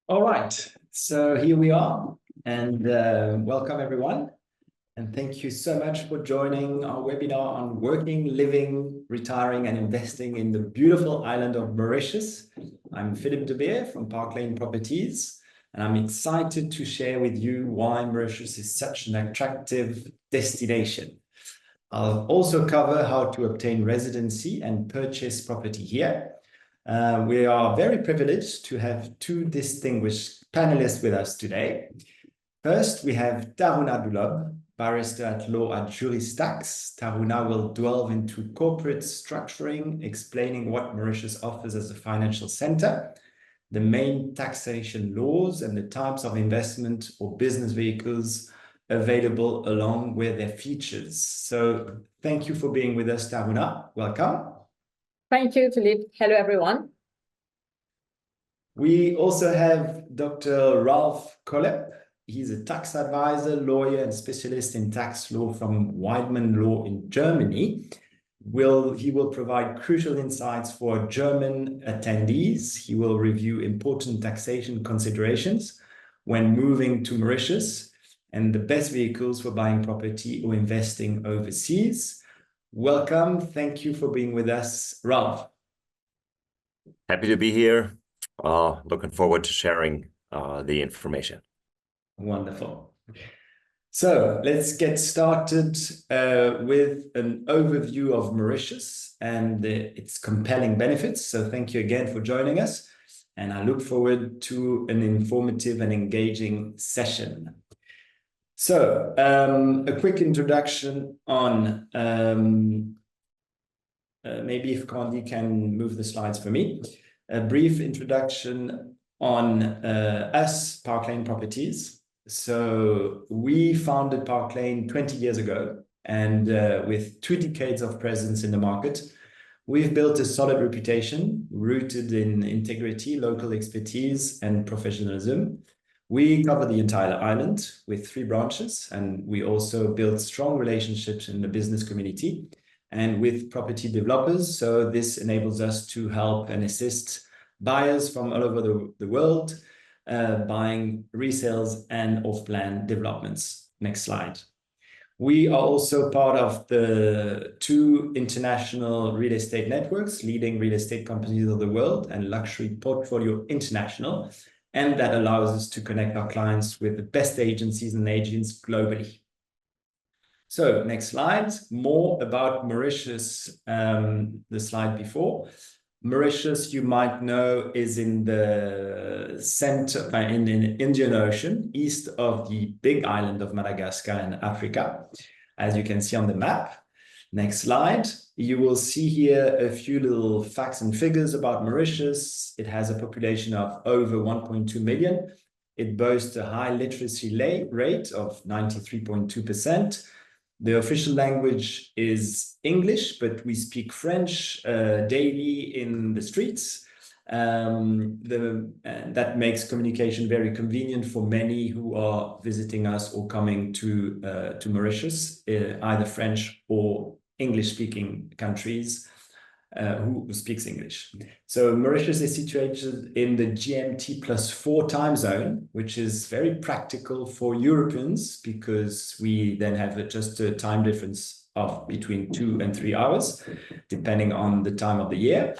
All right, so here we are, and welcome everyone. And thank you so much for joining our webinar on working, living, retiring, and investing in the beautiful island of Mauritius. I'm Philippe de Beer from Lane Properties, and I'm excited to share with you why Mauritius is such an attractive destination. I'll also cover how to obtain residency and purchase property here. We are very privileged to have two distinguished panelists with us today. First, we have Taroonah Doolub, Barrister at Law at Juristax. Taroonah will delve into corporate structuring, explaining what Mauritius offers as a financial center, the main taxation laws, and the types of investment or business vehicles available along with their features. So thank you for being with us, Taroonah. Welcome. Thank you, Philippe. Hello, everyone. We also have Dr. Ralf Kohlhepp. He's a tax advisor, lawyer, and specialist in tax law from Weidmann Law in Germany. He will provide crucial insights for German attendees. He will review important taxation considerations when moving to Mauritius and the best vehicles for buying property or investing overseas. Welcome. Thank you for being with us, Ralf. Happy to be here. Looking forward to sharing the information. Wonderful. So let's get started with an overview of Mauritius and its compelling benefits. So thank you again for joining us. And I look forward to an informative and engaging session. So a quick introduction on, maybe if Candy can move the slides for me, a brief introduction on us, Lane Properties. So we founded Lane 20 years ago, and with 2 decades of presence in the market, we've built a solid reputation rooted in integrity, local expertise, and professionalism. We cover the entire island with 3 branches, and we also build strong relationships in the business community and with property developers. So this enables us to help and assist buyers from all over the world, buying resales and off-plan developments. Next slide. We are also part of the 2 international real estate networks, leading real estate companies of the world and Luxury Portfolio International. And that allows us to connect our clients with the best agencies and agents globally. So next slide, more about Mauritius, the slide before. Mauritius, you might know, is in the center, in the Indian Ocean, east of the big island of Madagascar in Africa, as you can see on the map. Next slide. You will see here a few little facts and figures about Mauritius. It has a population of over 1.2 million. It boasts a high literacy rate of 93.2%. The official language is English, but we speak French daily in the streets. That makes communication very convenient for many who are visiting us or coming to Mauritius, either French or English-speaking countries who speaks English. So Mauritius is situated in the GMT+4 time zone, which is very practical for Europeans because we then have just a time difference of between 2 and 3 hours, depending on the time of the year.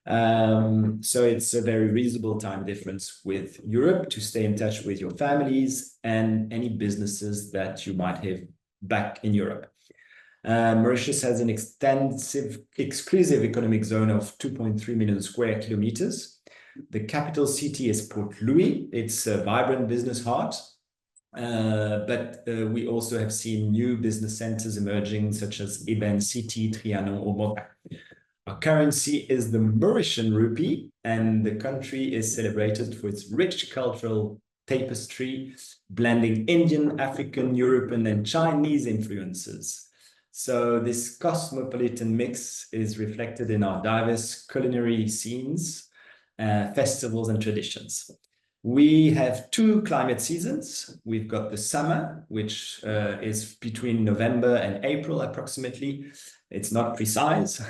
So it's a very reasonable time difference with Europe to stay in touch with your families and any businesses that you might have back in Europe. Mauritius has an extensive, exclusive economic zone of 2.3 million square kilometers. The capital city is Port Louis. It's a vibrant business heart, but we also have seen new business centers emerging, such as Eben City, Trianon, or Moka. Our currency is the Mauritian rupee, and the country is celebrated for its rich cultural tapestry, blending Indian, African, European, and Chinese influences. So this cosmopolitan mix is reflected in our diverse culinary scenes, festivals, and traditions. We have 2 climate seasons. We've got the summer, which is between November and April approximately, It's not precise.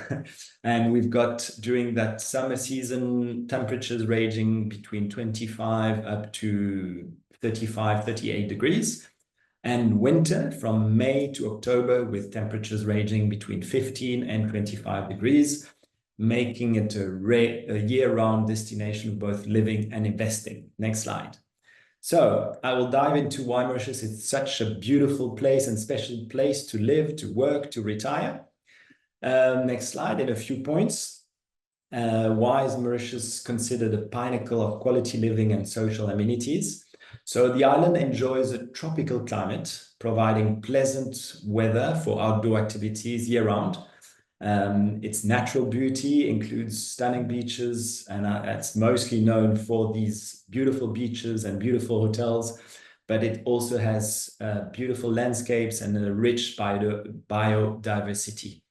And we've got, during that summer season, temperatures ranging between 25 up to 35, 38 degrees. And winter from May to October with temperatures ranging between 15 and 25 degrees, making it a year-round destination for both living and investing. Next slide. So I will dive into why Mauritius is such a beautiful place and special place to live, to work, to retire. Next slide, in a few points. Why is Mauritius considered a pinnacle of quality living and social amenities? So the island enjoys a tropical climate, providing pleasant weather for outdoor activities year-round. Its natural beauty includes stunning beaches, and it's mostly known for these beautiful beaches and beautiful hotels, but it also has beautiful landscapes and a rich biodiversity.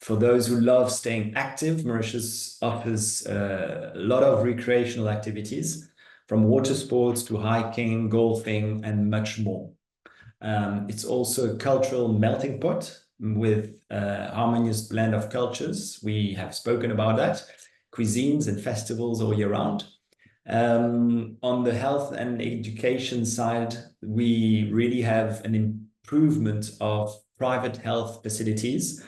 For those who love staying active, Mauritius offers a lot of recreational activities, from water sports to hiking, golfing, and much more. It's also a cultural melting pot with a harmonious blend of cultures. We have spoken about that, cuisines and festivals all year round. On the health and education side, we really have an improvement of private health facilities.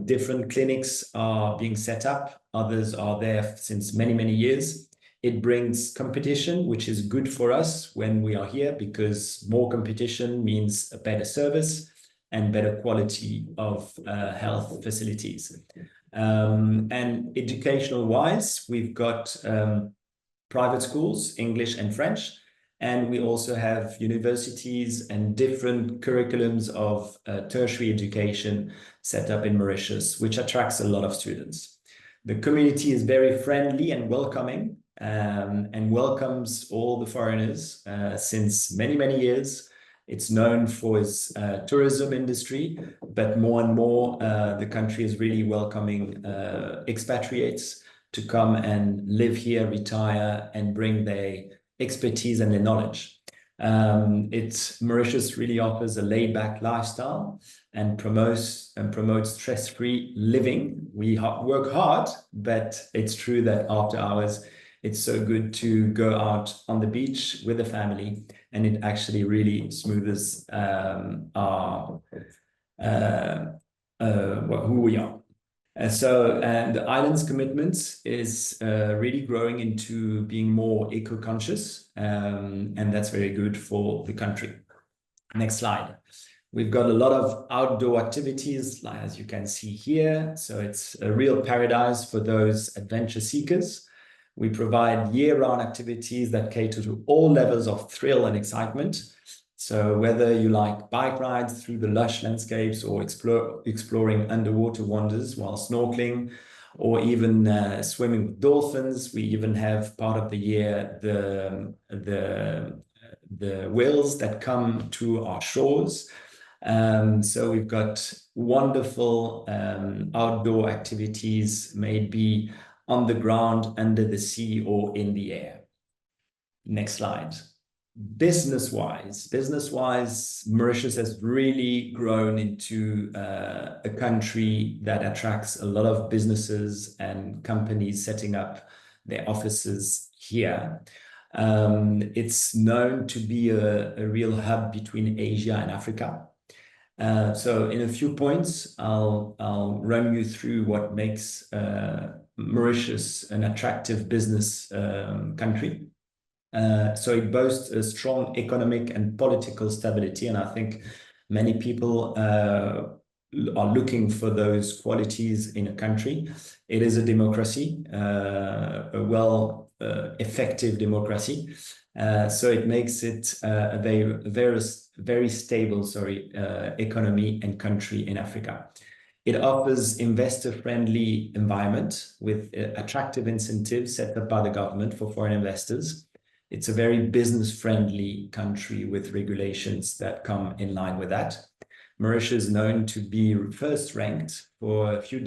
Different clinics are being set up. Others are there since many, many years. It brings competition, which is good for us when we are here, because more competition means a better service and better quality of health facilities. And educational wise, we've got private schools, English and French, and we also have universities and different curriculums of tertiary education set up in Mauritius, which attracts a lot of students. The community is very friendly and welcoming, and welcomes all the foreigners since many, many years. It's known for its tourism industry, but more and more the country is really welcoming expatriates to come and live here, retire, and bring their expertise and their knowledge. Mauritius really offers a laid-back lifestyle and promotes stress-free living. We work hard, but it's true that after hours, it's so good to go out on the beach with the family, and it actually really smooths who we are. And the island's commitment is really growing into being more eco-conscious, and that's very good for the country. Next slide. We've got a lot of outdoor activities, as you can see here. So it's a real paradise for those adventure seekers. We provide year-round activities that cater to all levels of thrill and excitement. So whether you like bike rides through the lush landscapes or exploring underwater wonders while snorkeling, or even swimming with dolphins, we even have part of the year the whales that come to our shores. So we've got wonderful outdoor activities, maybe on the ground, under the sea, or in the air. Next slide. Business-wise, Mauritius has really grown into a country that attracts a lot of businesses and companies setting up their offices here. It's known to be a real hub between Asia and Africa. So in a few points, I'll run you through what makes Mauritius an attractive business country. So it boasts a strong economic and political stability, and I think many people are looking for those qualities in a country. It is a democracy, a effective democracy. So it makes it a very stable economy and country in Africa. It offers investor-friendly environment with attractive incentives set up by the government for foreign investors. It's a very business-friendly country with regulations that come in line with that. Mauritius is known to be first ranked for a few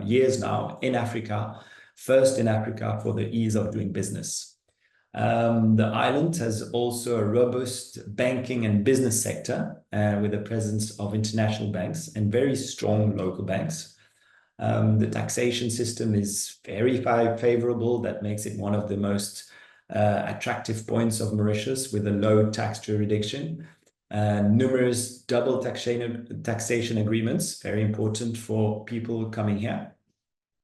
years now in Africa, first in Africa for the ease of doing business. The island has also a robust banking and business sector with a presence of international banks and very strong local banks. The taxation system is very favorable. That makes it one of the most attractive points of Mauritius, with a low tax jurisdiction. Numerous double taxation agreements, very important for people coming here,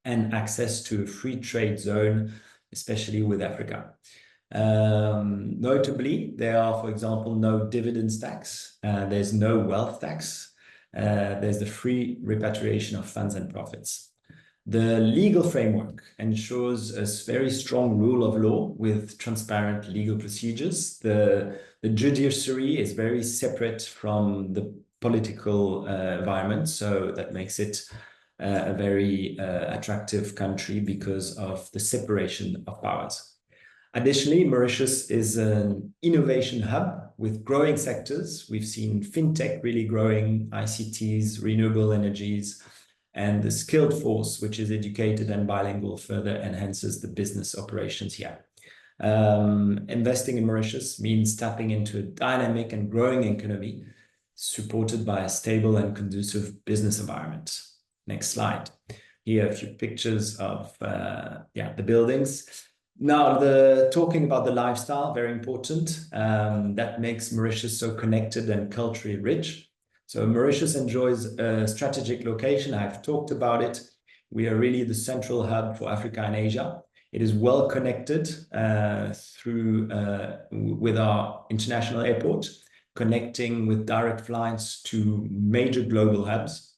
and access to a free trade zone, especially with Africa. Notably, there are, for example, no dividends tax, there's no wealth tax, there's the free repatriation of funds and profits. The legal framework ensures a very strong rule of law with transparent legal procedures. The judiciary is very separate from the political environment, so that makes it a very attractive country because of the separation of powers. Additionally, Mauritius is an innovation hub with growing sectors. We've seen fintech really growing, ICTs, renewable energies, and the skilled force, which is educated and bilingual, further enhances the business operations here. Investing in Mauritius means tapping into a dynamic and growing economy supported by a stable and conducive business environment. Next slide. Here are a few pictures of the buildings. Now, talking about the lifestyle, very important. That makes Mauritius so connected and culturally rich. So Mauritius enjoys a strategic location. I've talked about it. We are really the central hub for Africa and Asia. It is well connected with our international airport, connecting with direct flights to major global hubs,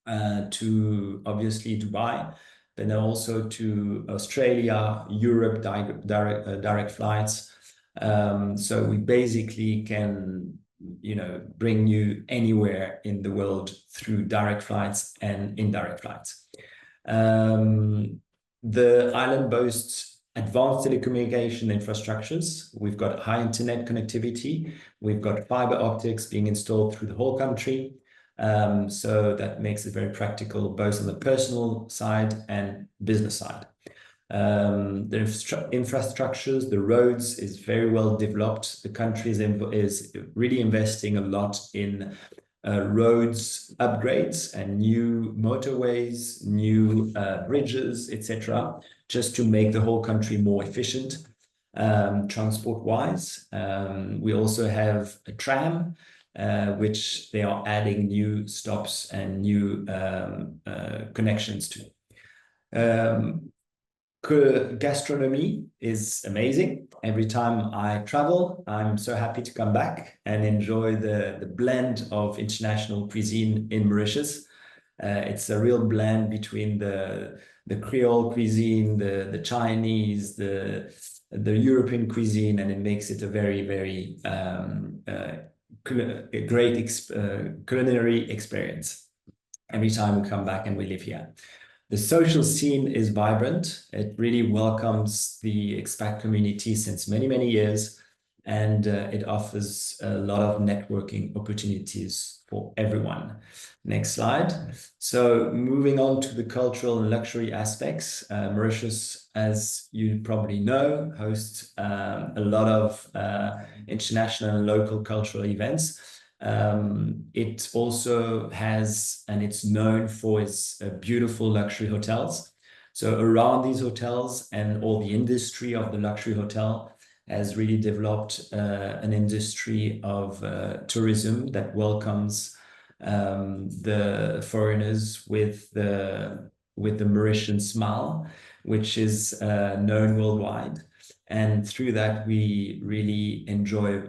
to obviously Dubai, but then also to Australia, Europe, direct flights. So we basically can bring you anywhere in the world through direct flights and indirect flights. The island boasts advanced telecommunication infrastructures. We've got high internet connectivity. We've got fiber optics being installed through the whole country. So that makes it very practical, both on the personal side and business side. The infrastructures, the roads is very well developed. The country is really investing a lot in roads upgrades and new motorways, new bridges, etc., just to make the whole country more efficient transport-wise. We also have a tram, which they are adding new stops and new connections to. Gastronomy is amazing. Every time I travel, I'm so happy to come back and enjoy the blend of international cuisine in Mauritius. It's a real blend between the Creole cuisine, the Chinese, the European cuisine, and it makes it a very, very great culinary experience every time we come back and we live here. The social scene is vibrant. It really welcomes the expat community since many, many years, and it offers a lot of networking opportunities for everyone. Next slide. So moving on to the cultural and luxury aspects, Mauritius, as you probably know, hosts a lot of international and local cultural events. It also has, and it's known for its beautiful luxury hotels. So around these hotels and all the industry of the luxury hotel has really developed an industry of tourism that welcomes the foreigners with the Mauritian smile, which is known worldwide. And through that, we really enjoy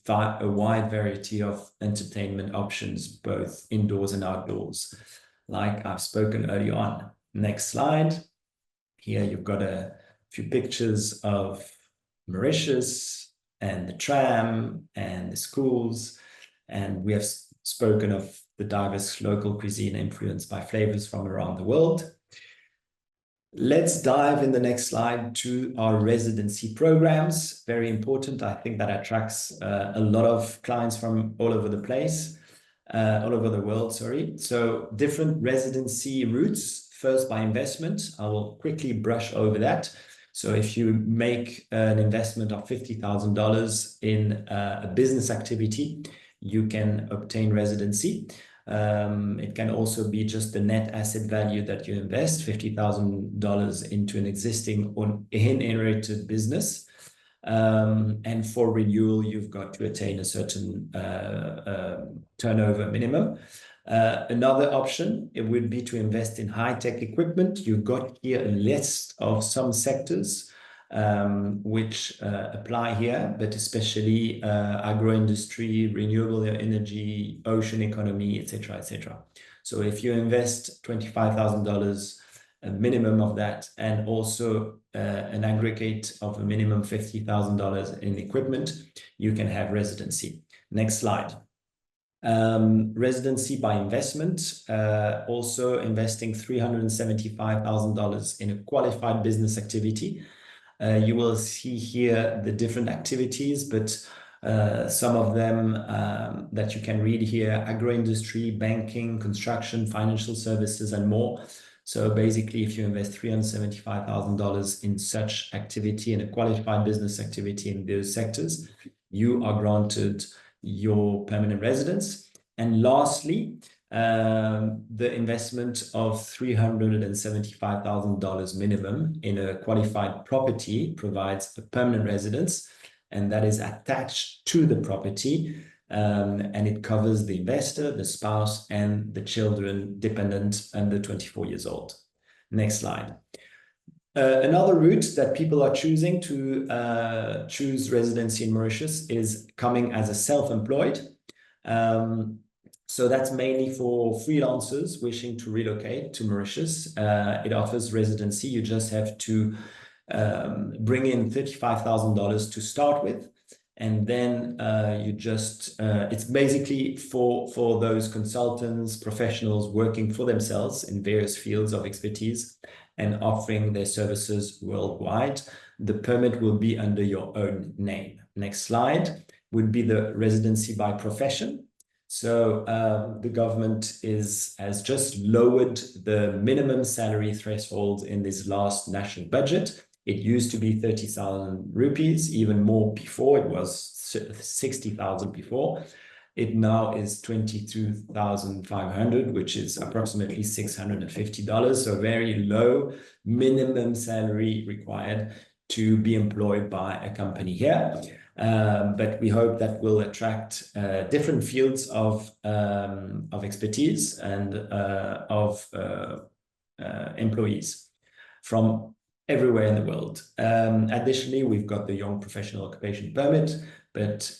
a wide variety of entertainment options, both indoors and outdoors, like I've spoken earlier on. Next slide. Here you've got a few pictures of Mauritius and the tram and the schools. And we have spoken of the diverse local cuisine influenced by flavors from around the world. Let's dive in the next slide to our residency programs. Very important. I think that attracts a lot of clients from all over the place, all over the world, sorry. So different residency routes. First, by investment. I will quickly brush over that. So if you make an investment of $50,000 in a business activity, you can obtain residency. It can also be just the net asset value that you invest, $50,000 into an existing or inherited business. And for renewal, you've got to attain a certain turnover minimum. Another option, it would be to invest in high-tech equipment. You've got here a list of some sectors which apply here, but especially agro-industry, renewable energy, ocean economy, etc., etc. So if you invest $25,000, a minimum of that, and also an aggregate of a minimum $50,000 in equipment, you can have residency. Next slide. Residency by investment, also investing $375,000 in a qualified business activity. You will see here the different activities, but some of them that you can read here: agro-industry, banking, construction, financial services, and more. So basically, if you invest $375,000 in such activity, in a qualified business activity in those sectors, you are granted your permanent residence. And lastly, the investment of $375,000 minimum in a qualified property provides a permanent residence, and that is attached to the property, and it covers the investor, the spouse, and the children dependent under 24 years old. Next slide. Another route that people are choosing to choose residency in Mauritius is coming as a self-employed. So that's mainly for freelancers wishing to relocate to Mauritius. It offers residency. You just have to bring in $35,000 to start with. And then it's basically for those consultants, professionals working for themselves in various fields of expertise and offering their services worldwide. The permit will be under your own name. Next slide would be the residency by profession. So the government has just lowered the minimum salary threshold in this last national budget. It used to be 30,000 rupees, even more before. It was 60,000 before. It now is 22,500, which is approximately $650. So very low minimum salary required to be employed by a company here. But we hope that will attract different fields of expertise and of employees from everywhere in the world. Additionally, we've got the Young Professional Occupation Permit, but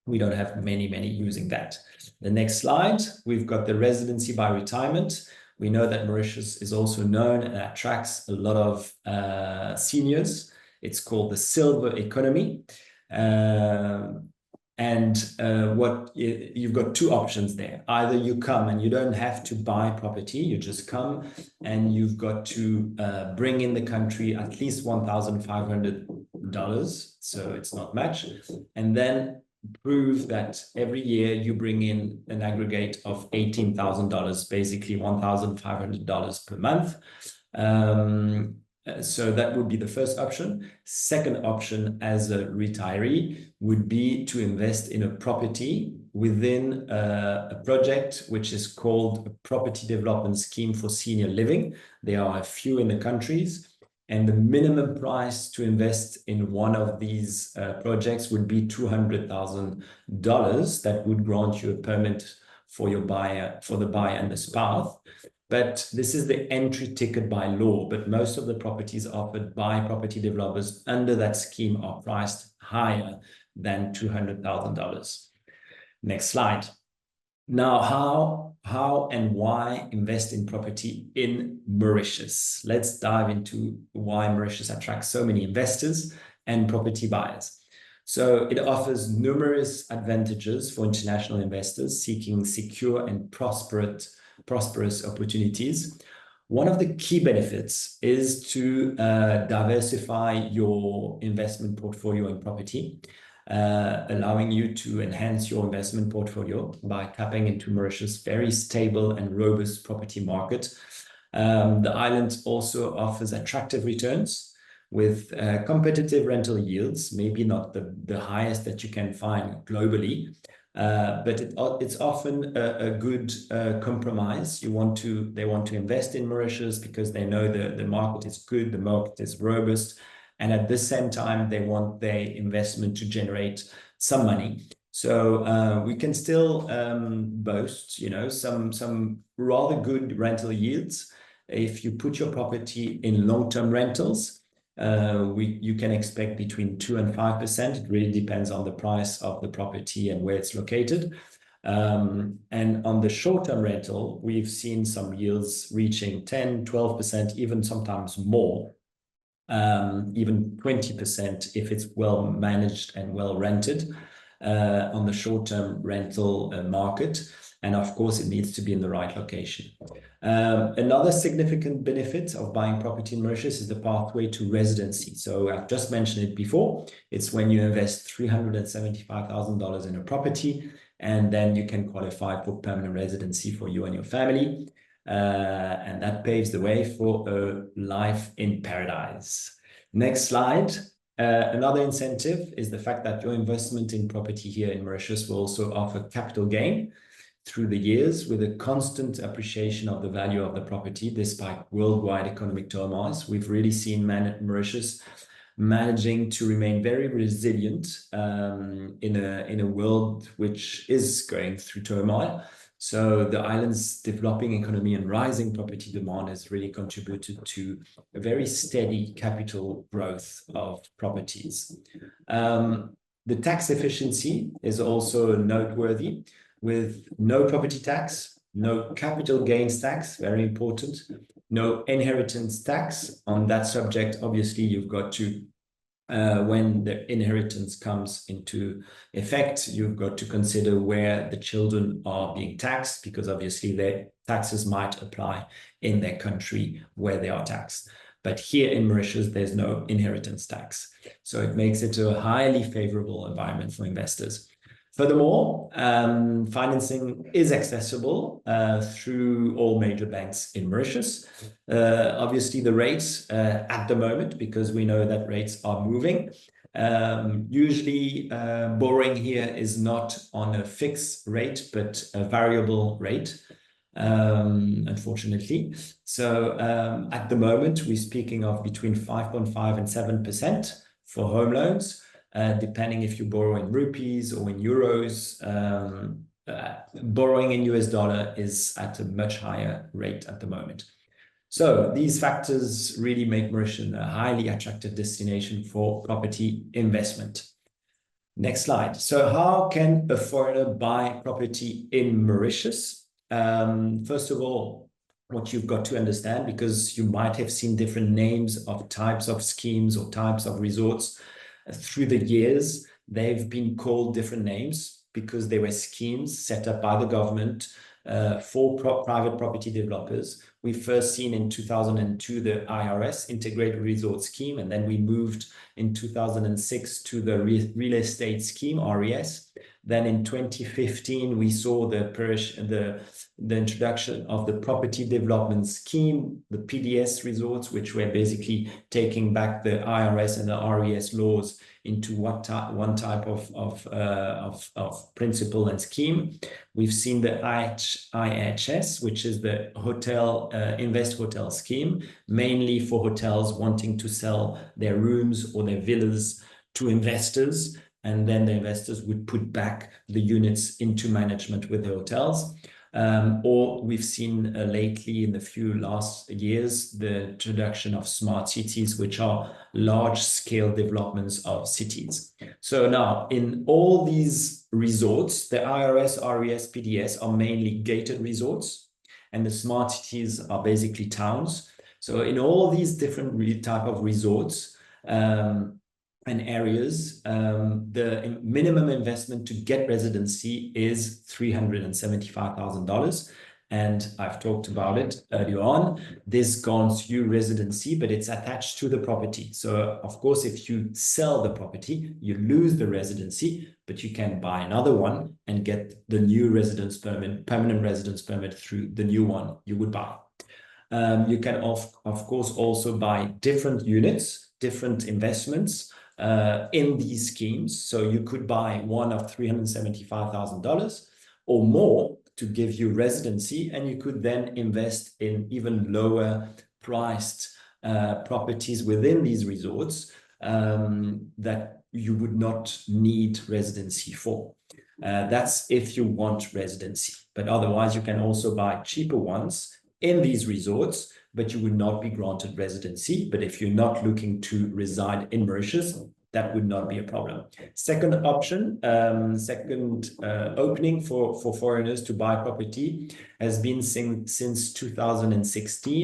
we don't have many using that. The next slide, we've got the residency by retirement. We know that Mauritius is also known and attracts a lot of seniors. It's called the silver economy. You've got two options there. Either you come and you don't have to buy property, you just come and you've got to bring in the country at least $1,500, so it's not much, and then prove that every year you bring in an aggregate of $18,000, basically $1,500 per month. So that would be the first option. Second option as a retiree would be to invest in a property within a project which is called a property development scheme for senior living. There are a few in the countries, and the minimum price to invest in one of these projects would be $200,000. That would grant you a permit for the buyer and the spouse. But this is the entry ticket by law, but most of the properties offered by property developers under that scheme are priced higher than $200,000. Next slide. Now, how and why invest in property in Mauritius? Let's dive into why Mauritius attracts so many investors and property buyers. So it offers numerous advantages for international investors seeking secure and prosperous opportunities. One of the key benefits is to diversify your investment portfolio in property, allowing you to enhance your investment portfolio by tapping into Mauritius' very stable and robust property market. The island also offers attractive returns with competitive rental yields, maybe not the highest that you can find globally, but it's often a good compromise. They want to invest in Mauritius because they know the market is good, the market is robust, and at the same time they want their investment to generate some money. So we can still boast, some rather good rental yields. If you put your property in long-term rentals, you can expect between 2 and 5%. It really depends on the price of the property and where it's located. And on the short-term rental, we've seen some yields reaching 10, 12%, even sometimes more, even 20% if it's well managed and well rented on the short-term rental market. And of course, it needs to be in the right location. Another significant benefit of buying property in Mauritius is the pathway to residency. So I've just mentioned it before. It's when you invest $375,000 in a property, and then you can qualify for permanent residency for you and your family. And that paves the way for a life in paradise. Next slide. Another incentive is the fact that your investment in property here in Mauritius will also offer capital gain through the years, with a constant appreciation of the value of the property despite worldwide economic turmoil. We've really seen Mauritius managing to remain very resilient in a world which is going through turmoil. So the island's developing economy and rising property demand has really contributed to a very steady capital growth of properties. The tax efficiency is also noteworthy, with no property tax, no capital gains tax, very important, no inheritance tax. On that subject, obviously, you've got to, when the inheritance comes into effect, you've got to consider where the children are being taxed, because obviously their taxes might apply in their country where they are taxed. But here in Mauritius, there's no inheritance tax. So it makes it a highly favorable environment for investors. Furthermore, financing is accessible through all major banks in Mauritius. Obviously, the rates at the moment, because we know that rates are moving. Usually, borrowing here is not on a fixed rate, but a variable rate, unfortunately. So at the moment, we're speaking of between 5.5 and 7% for home loans. Depending if you borrow in rupees or in euros, borrowing in US dollar is at a much higher rate at the moment. So these factors really make Mauritius a highly attractive destination for property investment. Next slide. So how can a foreigner buy property in Mauritius? First of all, what you've got to understand, because you might have seen different names of types of schemes or types of resorts through the years, they've been called different names because they were schemes set up by the government for private property developers. We first seen in 2002 the IRS Integrated Resort Scheme, and then we moved in 2006 to the Real Estate Scheme, RES. Then in 2015, we saw the introduction of the Property Development Scheme, the PDS resorts, which were basically taking back the IRS and the RES laws into one type of principle and scheme. We've seen the IHS, which is the Hotel Invest Hotel Scheme, mainly for hotels wanting to sell their rooms or their villas to investors, and then the investors would put back the units into management with the hotels. Or we've seen lately in the few last years, the introduction of smart cities, which are large-scale developments of cities. So now, in all these resorts, the IRS, RES, PDS are mainly gated resorts, and the smart cities are basically towns. So in all these different type of resorts, and areas, the minimum investment to get residency is $375,000. And I've talked about it earlier on. This grants you residency, but it's attached to the property. So of course, if you sell the property, you lose the residency, but you can buy another one and get the new residence permit, permanent residence permit through the new one you would buy. You can of course also buy different units, different investments in these schemes. So you could buy one of $375,000 or more to give you residency, and you could then invest in even lower priced properties within these resorts that you would not need residency for. That's if you want residency, but otherwise you can also buy cheaper ones in these resorts, but you would not be granted residency. But if you're not looking to reside in Mauritius, that would not be a problem. Second option, second opening for foreigners to buy property has been since 2016,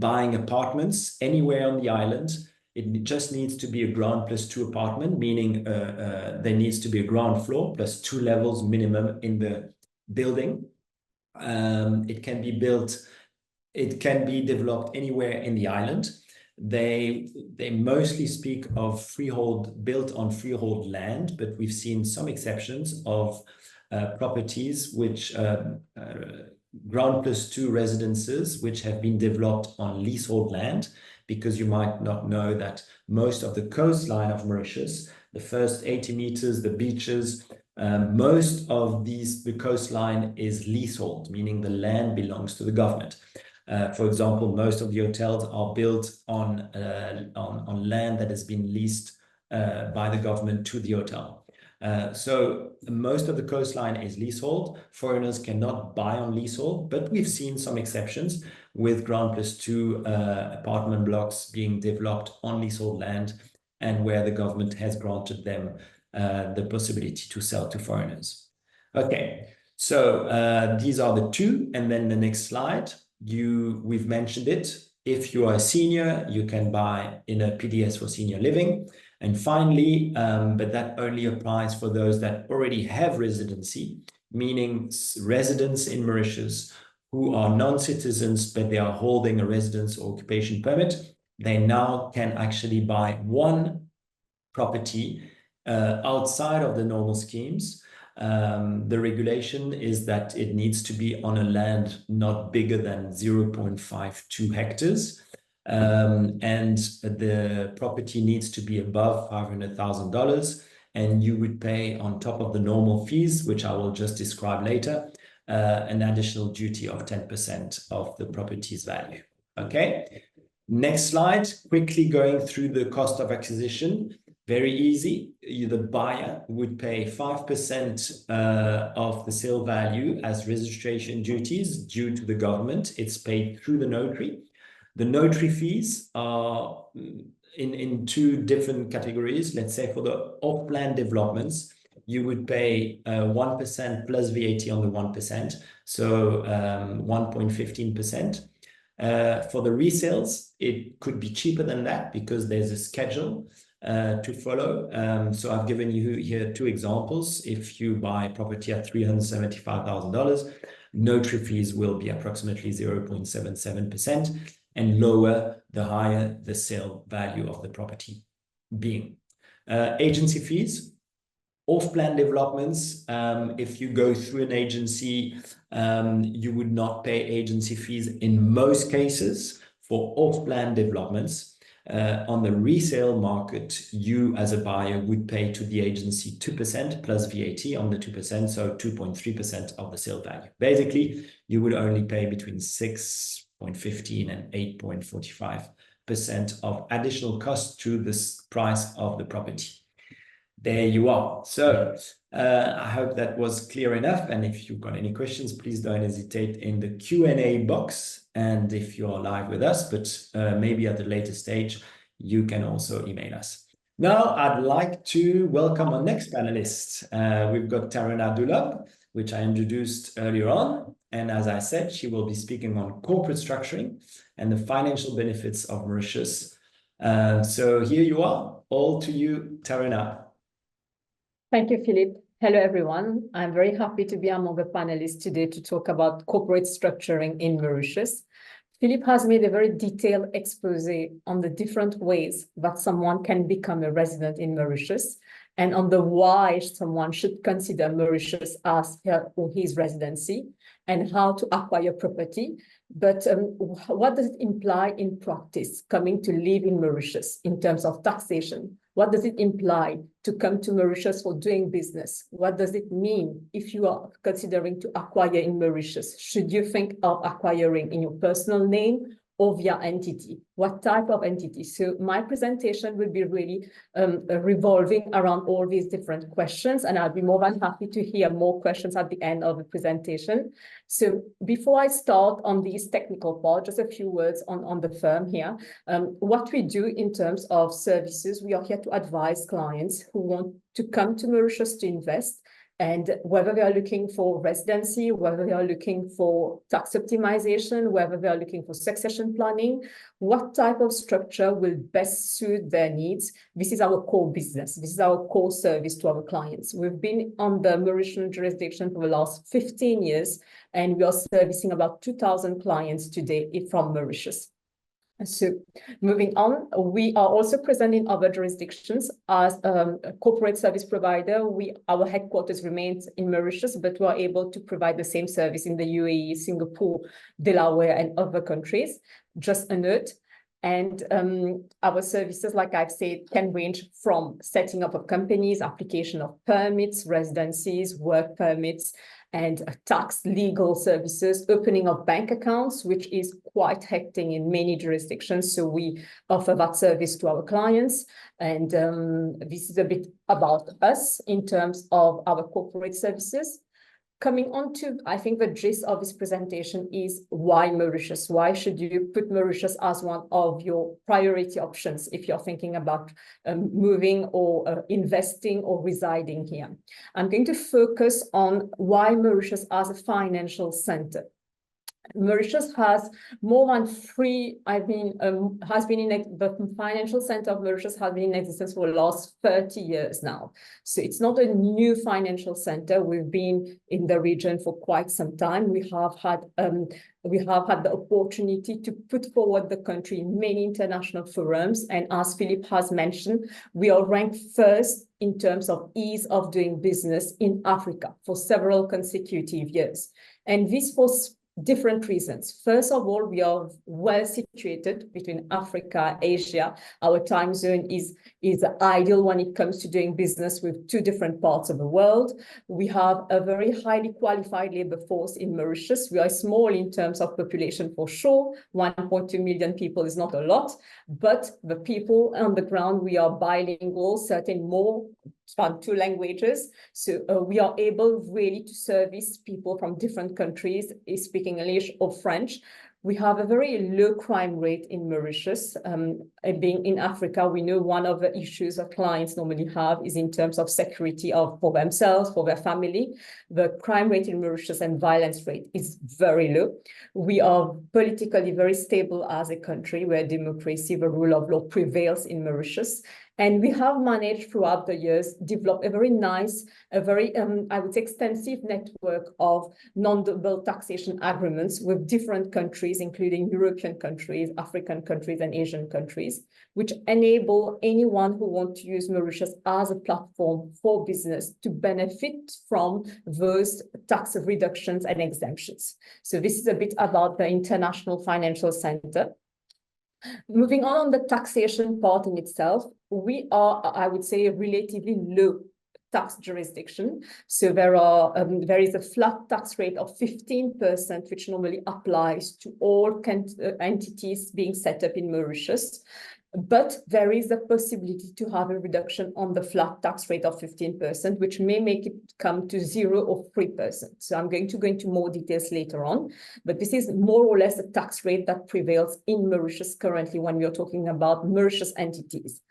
buying apartments anywhere on the island. It just needs to be a ground plus 2 apartment, meaning there needs to be a ground floor plus 2 levels minimum in the building. It can be built, it can be developed anywhere in the island. They mostly speak of freehold, built on freehold land, but we've seen some exceptions of properties which ground plus 2 residences which have been developed on leasehold land, because you might not know that most of the coastline of Mauritius, the first 80 meters, the beaches, most of the coastline is leasehold, meaning the land belongs to the government. For example, most of the hotels are built on land that has been leased by the government to the hotel. So most of the coastline is leasehold. Foreigners cannot buy on leasehold, but we've seen some exceptions with ground plus 2 apartment blocks being developed on leasehold land, and where the government has granted them the possibility to sell to foreigners. Okay, so these are the two, and then the next slide. We've mentioned it. If you are a senior, you can buy in a PDS for senior living. And finally, but that only applies for those that already have residency, meaning residents in Mauritius who are non-citizens, but they are holding a residence or occupation permit. They now can actually buy one property outside of the normal schemes. The regulation is that it needs to be on a land not bigger than 0.52 hectares. And the property needs to be above $500,000. And you would pay, on top of the normal fees, which I will just describe later, an additional duty of 10% of the property's value. Okay. Next slide, quickly going through the cost of acquisition. Very easy. The buyer would pay 5% of the sale value as registration duties due to the government. It's paid through the notary. The notary fees are in 2 different categories. Let's say for the off-plan developments, you would pay 1% plus VAT on the 1%, so 1.15%. For the resales, it could be cheaper than that because there's a schedule to follow. So I've given you here 2 examples. If you buy property at $375,000, notary fees will be approximately 0.77%, and lower the higher the sale value of the property being. Agency fees, off-plan developments, if you go through an agency, you would not pay agency fees in most cases for off-plan developments. On the resale market, you as a buyer would pay to the agency 2% plus VAT on the 2%, so 2.3% of the sale value. Basically, you would only pay between 6.15 and 8.45% of additional cost to this price of the property. There you are. So I hope that was clear enough. And if you've got any questions, please don't hesitate in the Q&A box. And if you're live with us, but maybe at a later stage, you can also email us. Now, I'd like to welcome our next panelist. We've got Taroonah Doolub, which I introduced earlier on. And as I said, she will be speaking on corporate structuring and the financial benefits of Mauritius. So here you are. All to you, Taroonah. Thank you, Philippe. Hello, everyone. I'm very happy to be among the panelists today to talk about corporate structuring in Mauritius. Philippe has made a very detailed expose on the different ways that someone can become a resident in Mauritius. and on the why someone should consider Mauritius as her or his residency, and how to acquire property. But what does it imply in practice, coming to live in Mauritius in terms of taxation? What does it imply to come to Mauritius for doing business? What does it mean if you are considering to acquire in Mauritius? Should you think of acquiring in your personal name or via entity? What type of entity? So my presentation will be really revolving around all these different questions, and I'll be more than happy to hear more questions at the end of the presentation. So before I start on these technical part, just a few words on the firm here. What we do in terms of services, we are here to advise clients who want to come to Mauritius to invest, and whether they are looking for residency, whether they are looking for tax optimization, whether they are looking for succession planning, what type of structure will best suit their needs. This is our core business. This is our core service to our clients. We've been on the Mauritian jurisdiction for the last 15 years, and we are servicing about 2,000 clients today from Mauritius. So moving on, we are also present in other jurisdictions as a corporate service provider. Our headquarters remains in Mauritius, but we are able to provide the same service in the UAE, Singapore, Delaware, and other countries. Just a note. And our services, like I've said, can range from setting up of companies, application of permits, residencies, work permits, and tax legal services, opening of bank accounts, which is quite hectic in many jurisdictions. So we offer that service to our clients. And this is a bit about us in terms of our corporate services. Coming on to, I think the gist of this presentation is why Mauritius? Why should you put Mauritius as one of your priority options if you're thinking about moving or investing or residing here? I'm going to focus on why Mauritius as a financial center. Mauritius has more than the financial center of Mauritius has been in existence for the last 30 years now. So it's not a new financial center. We've been in the region for quite some time. We have had the opportunity to put forward the country in many international forums. And as Philippe has mentioned, we are ranked first in terms of ease of doing business in Africa for several consecutive years. And this was different reasons. First of all, we are well situated between Africa, Asia. Our time zone is ideal when it comes to doing business with two different parts of the world. We have a very highly qualified labor force in Mauritius. We are small in terms of population for sure. 1.2 million people is not a lot, but the people on the ground, we are bilingual, certainly more than 2 languages. So we are able really to service people from different countries speaking English or French. We have a very low crime rate in Mauritius. And being in Africa, we know one of the issues that clients normally have is in terms of security for themselves, for their family. The crime rate in Mauritius and violence rate is very low. We are politically very stable as a country where democracy, the rule of law prevails in Mauritius. And we have managed throughout the years, develop a very nice, I would say, extensive network of non-double taxation agreements with different countries, including European countries, African countries, and Asian countries, which enable anyone who wants to use Mauritius as a platform for business to benefit from those tax reductions and exemptions. So this is a bit about the International Financial Center. Moving on the taxation part in itself, we are, I would say, a relatively low tax jurisdiction. So there is a flat tax rate of 15%, which normally applies to all entities being set up in Mauritius. But there is a possibility to have a reduction on the flat tax rate of 15%, which may make it come to 0 or 3%. So I'm going to go into more details later on, but this is more or less the tax rate that prevails in Mauritius currently when we are talking about Mauritius entities.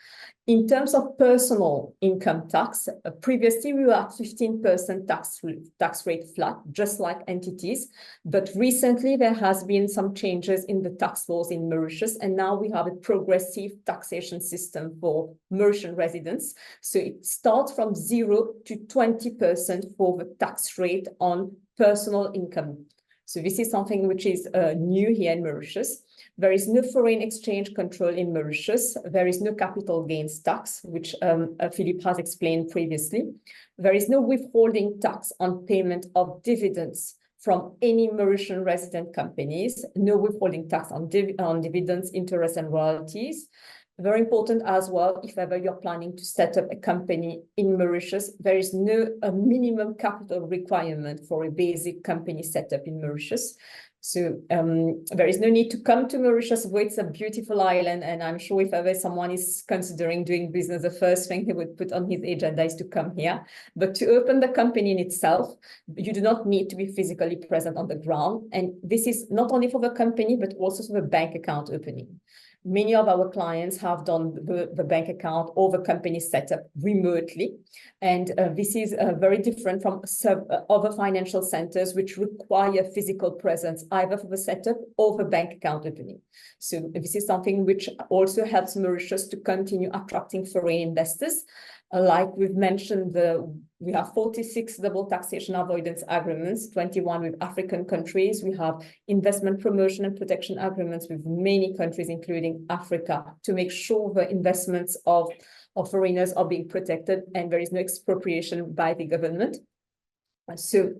In terms of personal income tax, previously we were at 15% tax rate flat, just like entities. But recently there has been some changes in the tax laws in Mauritius, and now we have a progressive taxation system for Mauritian residents. So it starts from 0 to 20% for the tax rate on personal income. So this is something which is new here in Mauritius. There is no foreign exchange control in Mauritius. There is no capital gains tax, which Philippe has explained previously. There is no withholding tax on payment of dividends from any Mauritian resident companies, no withholding tax on dividends, interest, and royalties. Very important as well, if ever you're planning to set up a company in Mauritius, there is no minimum capital requirement for a basic company setup in Mauritius. So there is no need to come to Mauritius, though it's a beautiful island, and I'm sure if ever someone is considering doing business, the first thing he would put on his agenda is to come here. But to open the company in itself, you do not need to be physically present on the ground. And this is not only for the company, but also for the bank account opening. Many of our clients have done the bank account or the company setup remotely. And this is very different from other financial centers which require physical presence either for the setup or the bank account opening. So this is something which also helps Mauritius to continue attracting foreign investors. Like we've mentioned, we have 46 double taxation avoidance agreements, 21 with African countries. We have investment promotion and protection agreements with many countries, including Africa, to make sure the investments of foreigners are being protected and there is no expropriation by the government. So,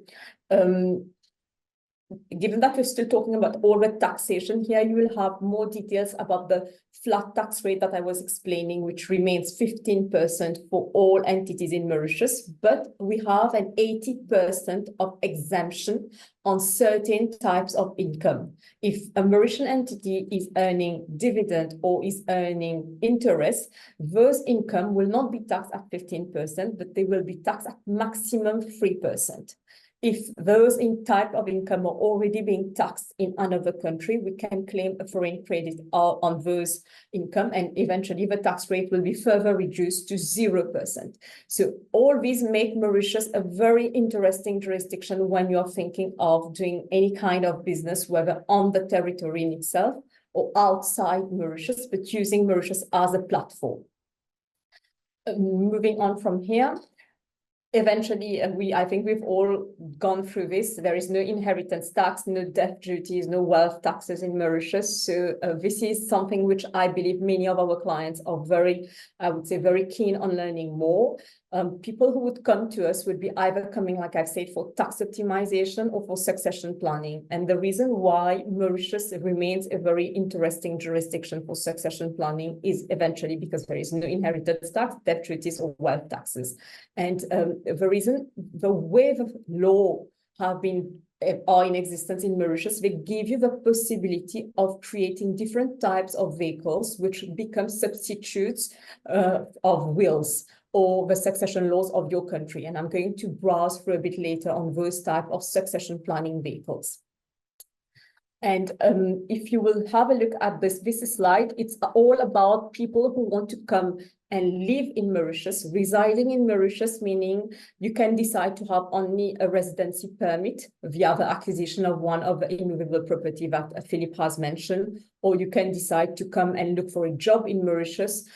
given that we're still talking about all the taxation here, you will have more details about the flat tax rate that I was explaining, which remains 15% for all entities in Mauritius, but we have an 80% of exemption on certain types of income. If a Mauritian entity is earning dividend or is earning interest, those income will not be taxed at 15%, but they will be taxed at maximum 3%. If those type of income are already being taxed in another country, we can claim a foreign credit on those income, and eventually the tax rate will be further reduced to 0%. So all these make Mauritius a very interesting jurisdiction when you're thinking of doing any kind of business, whether on the territory in itself or outside Mauritius, but using Mauritius as a platform. Moving on from here. Eventually, I think we've all gone through this. There is no inheritance tax, no death duties, no wealth taxes in Mauritius. So this is something which I believe many of our clients are very, I would say, very keen on learning more. People who would come to us would be either coming, like I've said, for tax optimization or for succession planning. And the reason why Mauritius remains a very interesting jurisdiction for succession planning is eventually because there is no inheritance tax, death duties, or wealth taxes. And the reason, the way the law are in existence in Mauritius, they give you the possibility of creating different types of vehicles which become substitutes of wills or the succession laws of your country. And I'm going to browse through a bit later on those type of succession planning vehicles. And if you will have a look at this slide, it's all about people who want to come and live in Mauritius, residing in Mauritius, meaning you can decide to have only a residency permit via the acquisition of one of the immovable property that Philippe has mentioned, or you can decide to come and look for a job in Mauritius,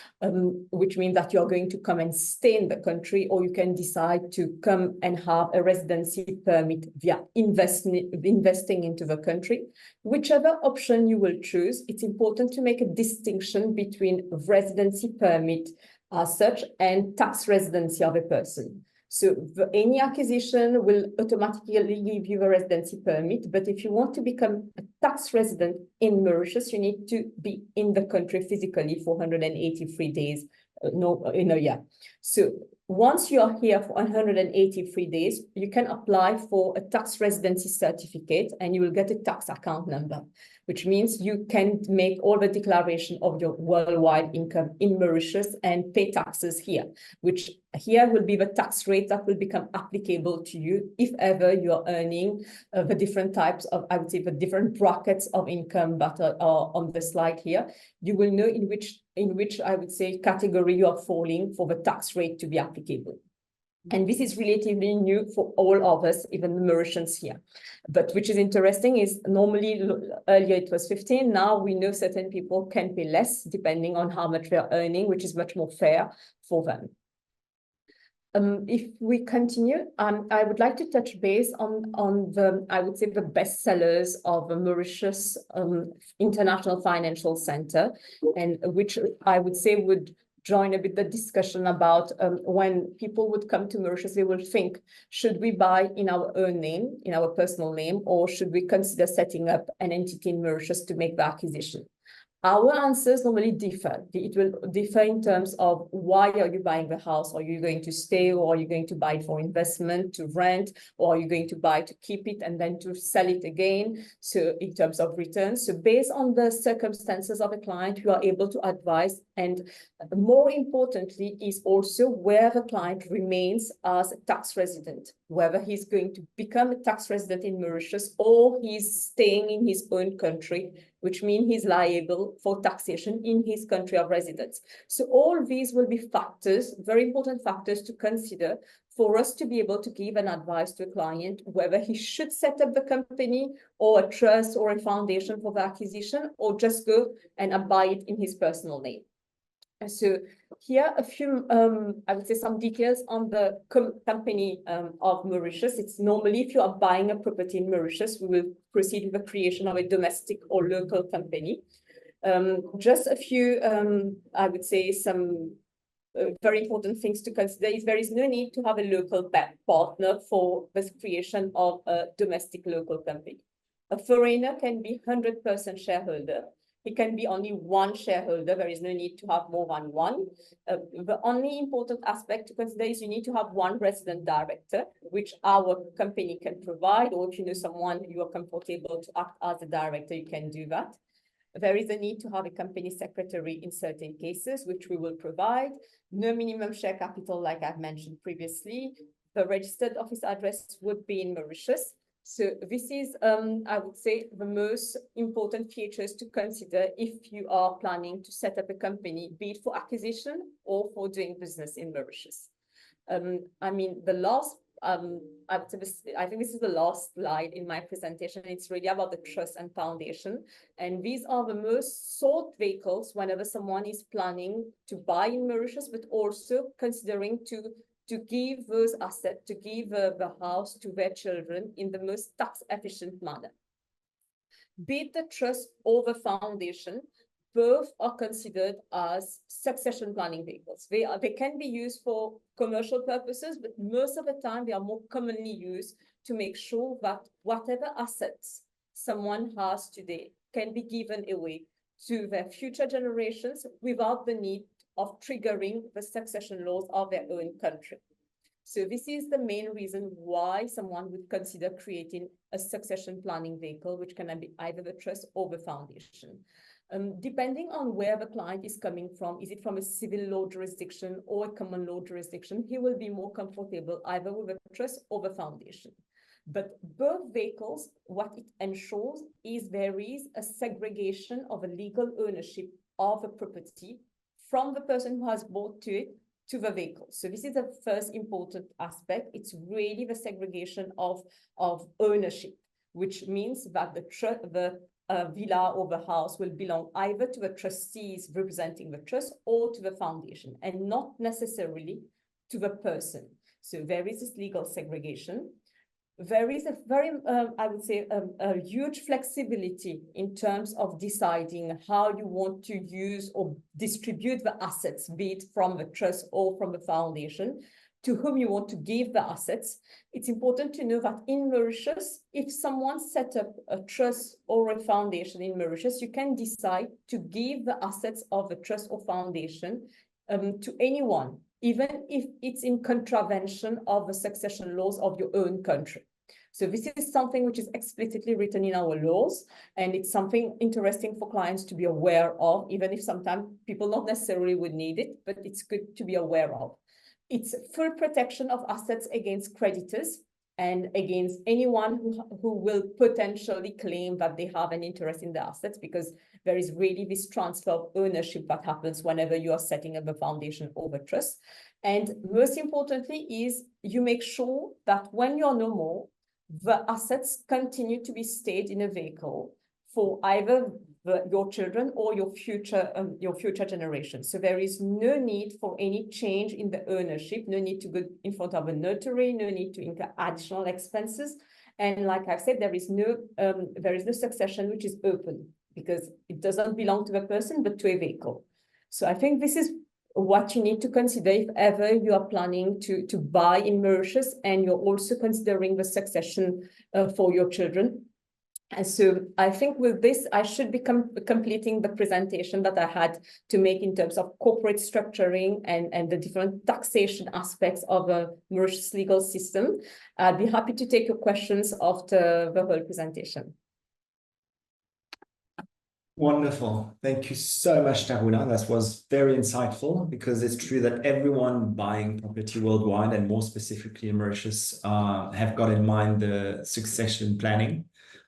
which means that you're going to come and stay in the country, or you can decide to come and have a residency permit via investing into the country. Whichever option you will choose, it's important to make a distinction between residency permit as such and tax residency of a person. So any acquisition will automatically give you a residency permit, but if you want to become a tax resident in Mauritius, you need to be in the country physically for 183 days in a year. So once you are here for 183 days, you can apply for a tax residency certificate and you will get a tax account number, which means you can make all the declaration of your worldwide income in Mauritius and pay taxes here, which here will be the tax rate that will become applicable to you if ever you're earning the different types of, I would say, the different brackets of income that are on the slide here. You will know in which I would say category you are falling for the tax rate to be applicable. And this is relatively new for all of us, even the Mauritians here. But which is interesting is normally earlier it was 15. Now we know certain people can pay less depending on how much they're earning, which is much more fair for them. If we continue, I would like to touch base on the, I would say, the best sellers of the Mauritius International Financial Center, and which I would say would join a bit the discussion about when people would come to Mauritius, they will think, should we buy in our own name, in our personal name, or should we consider setting up an entity in Mauritius to make the acquisition? Our answers normally differ. It will differ in terms of why are you buying the house? Are you going to stay, or are you going to buy it for investment, to rent, or are you going to buy to keep it and then to sell it again? So in terms of returns, so based on the circumstances of a client, you are able to advise. And more importantly is also where the client remains as a tax resident, whether he's going to become a tax resident in Mauritius or he's staying in his own country, which means he's liable for taxation in his country of residence. So all these will be factors, very important factors to consider for us to be able to give an advice to a client, whether he should set up the company or a trust or a foundation for the acquisition, or just go and buy it in his personal name. So here a few, I would say some details on the company of Mauritius. It's normally, if you are buying a property in Mauritius, we will proceed with the creation of a domestic or local company. Just a few, I would say some very important things to consider is there is no need to have a local partner for the creation of a domestic local company. A foreigner can be 100% shareholder. It can be only one shareholder. There is no need to have more than one. The only important aspect to consider is you need to have one resident director, which our company can provide, or if you know someone you are comfortable to act as a director, you can do that. There is a need to have a company secretary in certain cases, which we will provide. No minimum share capital, like I've mentioned previously. The registered office address would be in Mauritius. So this is, I would say, the most important features to consider if you are planning to set up a company, be it for acquisition or for doing business in Mauritius. I mean, the last, I think this is the last slide in my presentation. It's really about the trust and foundation. And these are the most sought vehicles whenever someone is planning to buy in Mauritius, but also considering to give those assets, to give the house to their children in the most tax efficient manner. Be it the trust or the foundation, both are considered as succession planning vehicles. They can be used for commercial purposes, but most of the time they are more commonly used to make sure that whatever assets someone has today can be given away to their future generations without the need of triggering the succession laws of their own country. So this is the main reason why someone would consider creating a succession planning vehicle, which can be either the trust or the foundation. Depending on where the client is coming from, is it from a civil law jurisdiction or a common law jurisdiction, he will be more comfortable either with the trust or the foundation. But both vehicles, what it ensures is there is a segregation of a legal ownership of a property from the person who has bought to it to the vehicle. So this is the first important aspect. It's really the segregation of ownership, which means that the villa or the house will belong either to the trustees representing the trust or to the foundation, and not necessarily to the person. So there is this legal segregation. There is a very, I would say, a huge flexibility in terms of deciding how you want to use or distribute the assets, be it from the trust or from the foundation, to whom you want to give the assets. It's important to know that in Mauritius, if someone set up a trust or a foundation in Mauritius, you can decide to give the assets of the trust or foundation to anyone, even if it's in contravention of the succession laws of your own country. So this is something which is explicitly written in our laws, and it's something interesting for clients to be aware of, even if sometimes people not necessarily would need it, but it's good to be aware of. It's full protection of assets against creditors and against anyone who will potentially claim that they have an interest in the assets, because there is really this transfer of ownership that happens whenever you are setting up a foundation or a trust. And most importantly is you make sure that when you're no more, the assets continue to be stayed in a vehicle for either your children or your future generation. So there is no need for any change in the ownership, no need to go in front of a notary, no need to incur additional expenses. And like I've said, there is no succession which is open, because it doesn't belong to a person, but to a vehicle. So I think this is what you need to consider if ever you are planning to buy in Mauritius, and you're also considering the succession for your children. And so I think with this, I should be completing the presentation that I had to make in terms of corporate structuring and the different taxation aspects of a Mauritius legal system. I'd be happy to take your questions after the whole presentation. Wonderful. Thank you so much, Taroonah. That was very insightful, because it's true that everyone buying property worldwide, and more specifically in Mauritius, have got in mind the succession planning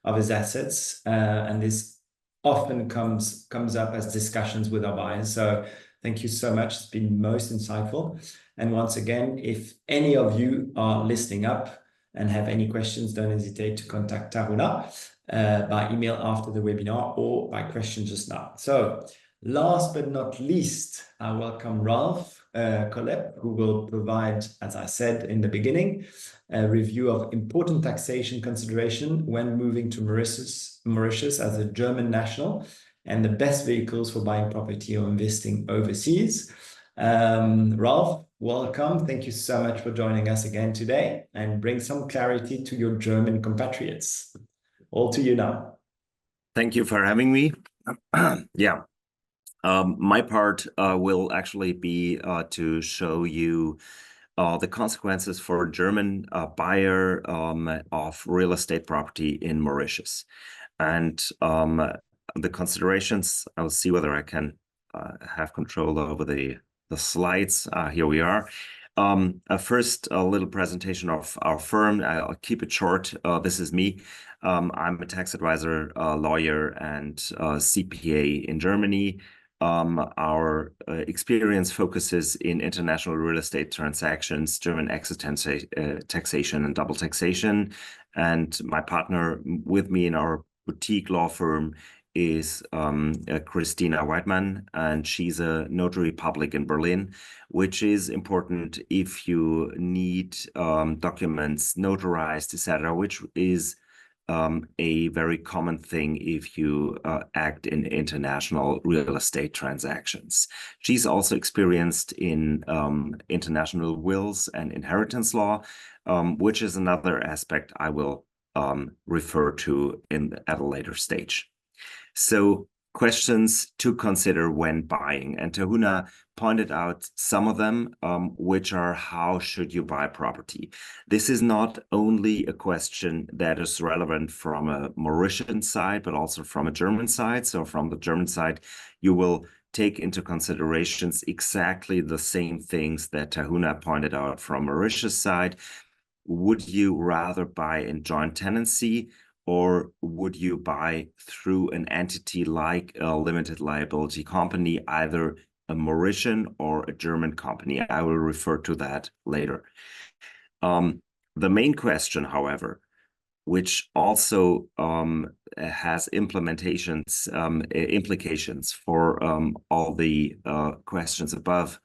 of his assets. And this often comes up as discussions with our buyers. So thank you so much. It's been most insightful. And once again, if any of you are listening up and have any questions, don't hesitate to contact Taroonah by email after the webinar, or by question just now. So last but not least, I welcome Ralf Kohlhepp, who will provide, as I said in the beginning, a review of important taxation consideration when moving to Mauritius as a German national, and the best vehicles for buying property or investing overseas. Ralf, welcome. Thank you so much for joining us again today, and bring some clarity to your German compatriots. All to you now. Thank you for having me. Yeah. My part will actually be to show you the consequences for a German buyer of real estate property in Mauritius. And the considerations, I'll see whether I can have control over the slides. Here we are. First, a little presentation of our firm. I'll keep it short. This is me. I'm a tax advisor, lawyer, and CPA in Germany. Our experience focuses in international real estate transactions, German exit taxation, and double taxation. And my partner with me in our boutique law firm is Christina Weidmann, and she's a notary public in Berlin, which is important if you need documents notarized, etc., which is a very common thing if you act in international real estate transactions. She's also experienced in international wills and inheritance law, which is another aspect I will refer to at a later stage. So questions to consider when buying, and Taroonah pointed out some of them, which are: how should you buy property? This is not only a question that is relevant from a Mauritian side, but also from a German side. So from the German side, you will take into considerations exactly the same things that Taroonah pointed out from Mauritius side. Would you rather buy in joint tenancy, or would you buy through an entity like a limited liability company, either a Mauritian or a German company? I will refer to that later. The main question, however, which also has implications for all the questions above,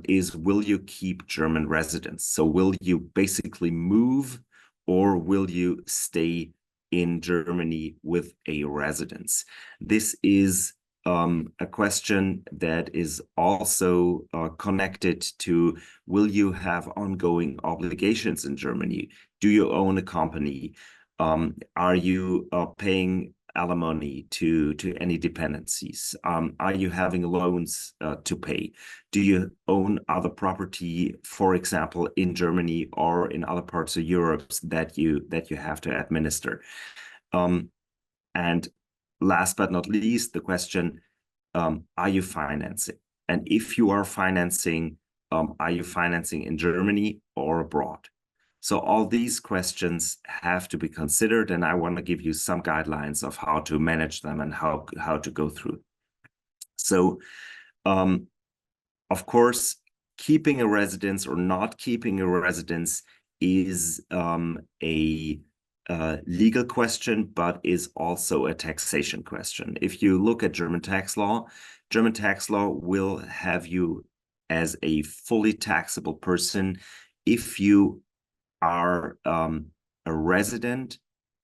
is: will you keep German residence? So will you basically move, or will you stay in Germany with a residence? This is a question that is also connected to: will you have ongoing obligations in Germany? Do you own a company? Are you paying alimony to any dependencies? Are you having loans to pay? Do you own other property, for example, in Germany or in other parts of Europe that you have to administer? And last but not least, the question: are you financing? And if you are financing, are you financing in Germany or abroad? So all these questions have to be considered, and I want to give you some guidelines of how to manage them and how to go through. So, of course, keeping a residence or not keeping a residence is a legal question, but is also a taxation question. If you look at German tax law will have you as a fully taxable person if you are a resident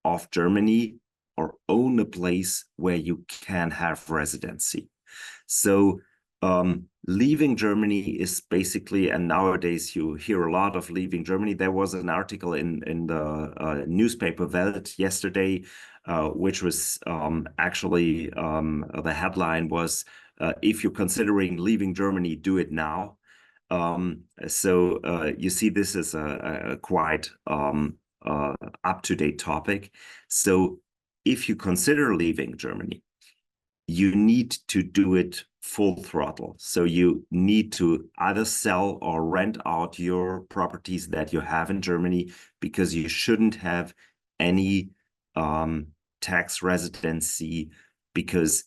of Germany or own a place where you can have residency. So leaving Germany is basically, and nowadays you hear a lot of leaving Germany. There was an article in the newspaper Welt yesterday, which was actually the headline was, if you're considering leaving Germany, do it now. So you see this is a quite up-to-date topic. So if you consider leaving Germany, you need to do it full throttle. So you need to either sell or rent out your properties that you have in Germany, because you shouldn't have any tax residency, because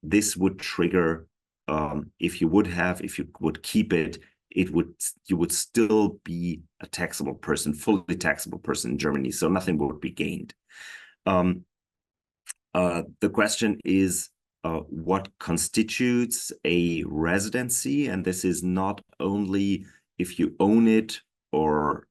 this would trigger, if you would keep it, you would still be a taxable person, fully taxable person in Germany. So nothing would be gained. The question is, what constitutes a residency? And this is not only if you own it or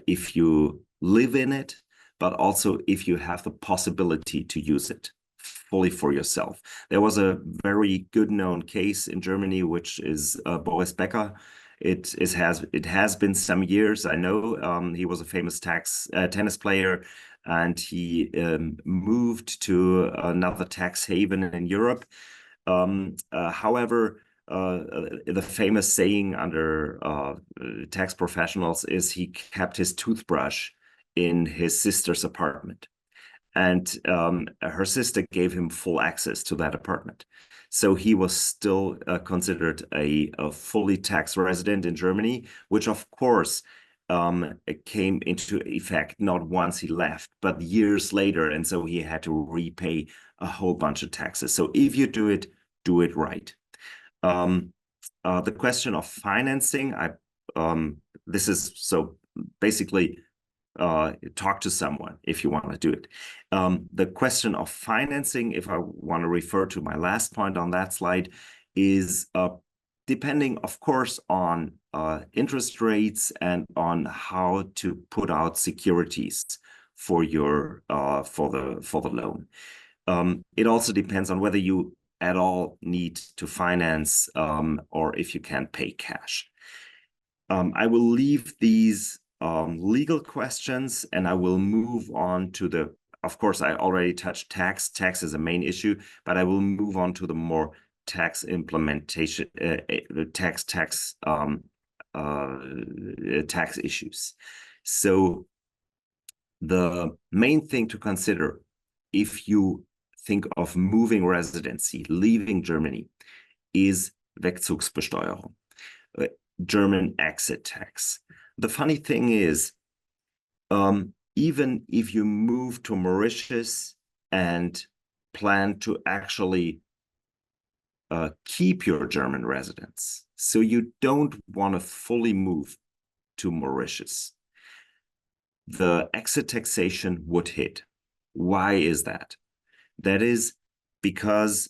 if you live in it, but also if you have the possibility to use it fully for yourself. There was a very good known case in Germany, which is Boris Becker. It has been some years, I know. He was a famous tennis player, and he moved to another tax haven in Europe. However, the famous saying under tax professionals is he kept his toothbrush in his sister's apartment. And her sister gave him full access to that apartment. So he was still considered a fully tax resident in Germany, which of course came into effect not once he left, but years later. And so he had to repay a whole bunch of taxes. So if you do it right. The question of financing, this is so basically talk to someone if you want to do it. The question of financing, if I want to refer to my last point on that slide, is depending, of course, on interest rates and on how to put out securities for your for the loan. It also depends on whether you at all need to finance or if you can pay cash. I will leave these legal questions and I will move on to the, of course, I already touched tax. Tax is a main issue, but I will move on to the more tax implementation, tax issues. So the main thing to consider if you think of moving residency, leaving Germany, is Wegzugsbesteuerung, German exit tax. The funny thing is, even if you move to Mauritius and plan to actually keep your German residence, so you don't want to fully move to Mauritius, the exit taxation would hit. Why is that? That is because